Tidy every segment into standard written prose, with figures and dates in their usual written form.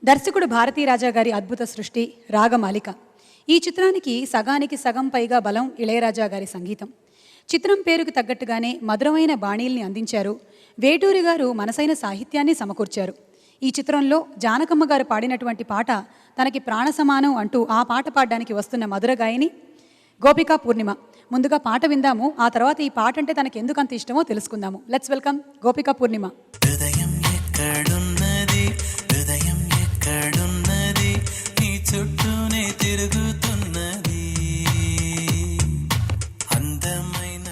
దర్శకుడు భారతీరాజా గారి అద్భుత సృష్టి రాగమాలిక. ఈ చిత్రానికి సగానికి సగం పైగా బలం ఇళయరాజా గారి సంగీతం. చిత్రం పేరుకు తగ్గట్టుగానే మధురమైన బాణీల్ని అందించారు. వేటూరి గారు మనసైన సాహిత్యాన్ని సమకూర్చారు. ఈ చిత్రంలో జానకమ్మ గారు పాడినటువంటి పాట తనకి ప్రాణ సమానం అంటూ ఆ పాట పాడడానికి వస్తున్న మధుర గాయని గోపికా పూర్ణిమ. ముందుగా పాట విందాము, ఆ తర్వాత ఈ పాట అంటే తనకి ఎందుకు అంత ఇష్టమో తెలుసుకుందాము. లెట్స్ వెల్కమ్ గోపికా పూర్ణిమ. చుట్టూనే తిరుగుతున్నది అందమైన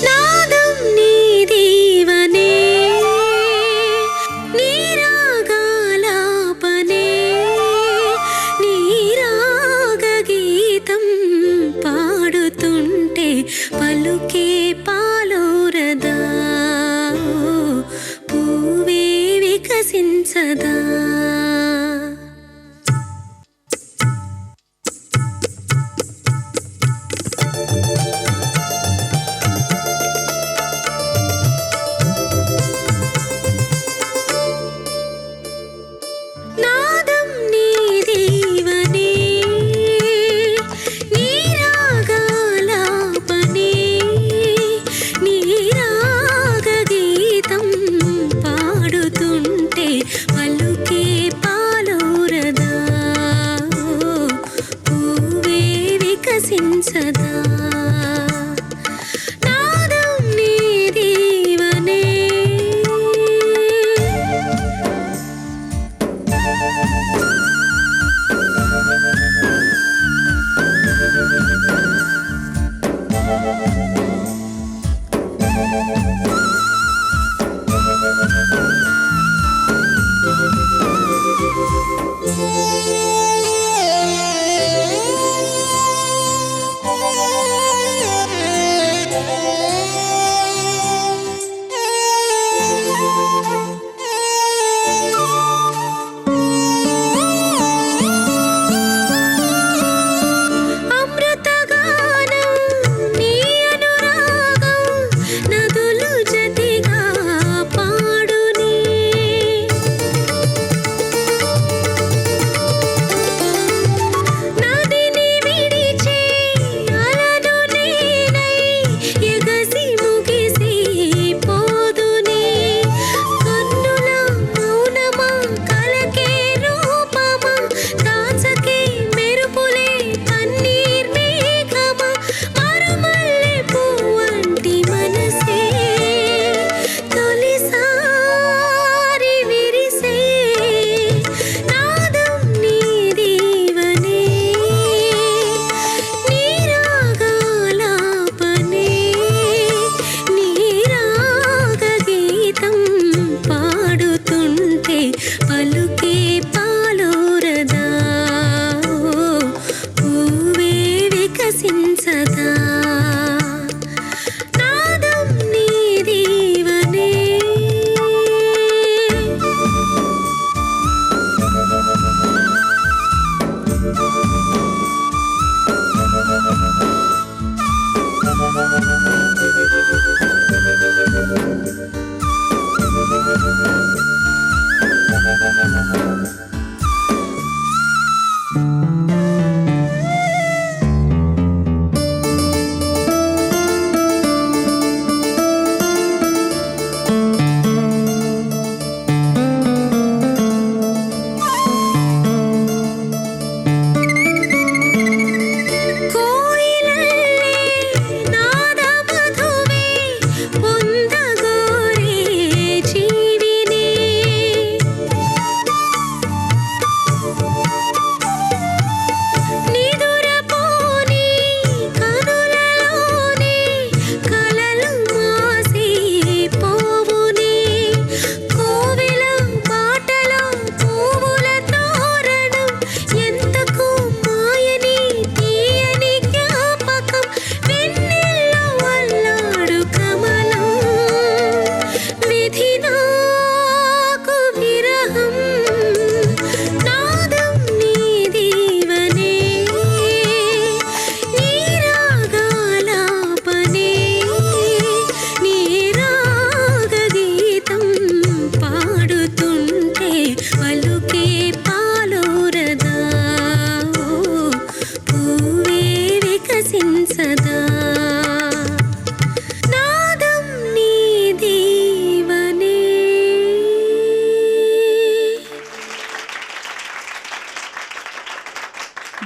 నాదం నీ దీవనే నీ రాగాలాపనే నీ రాగ గీతం పాడుతుంటే పలుకే పాలోరదా పూవే వికసించదా. నాదం నీ దీవనే నీ రాగాలాపనే నీ రాగ గీతం పాడుతుంటే పలుకే పాలోరదా పూవే వికసించదా. పలుకే పాలోరదా పూవే వికసించదా. నాదం నీ దీవనే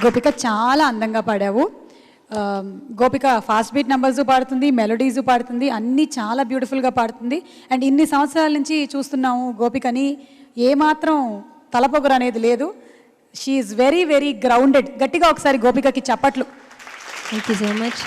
గోపిక చాలా అందంగా పాడావు. గోపిక ఫాస్ట్ బీట్ నంబర్స్ పాడుతుంది, మెలోడీస్ పాడుతుంది, అన్నీ చాలా బ్యూటిఫుల్గా పాడుతుంది. అండ్ ఇన్ని సంవత్సరాల నుంచి చూస్తున్నాము గోపికని, ఏమాత్రం తలపొగరు అనేది లేదు. She is very very grounded. గట్టిగా ఒకసారి గోపికకి చప్పట్లు. Thank you so much.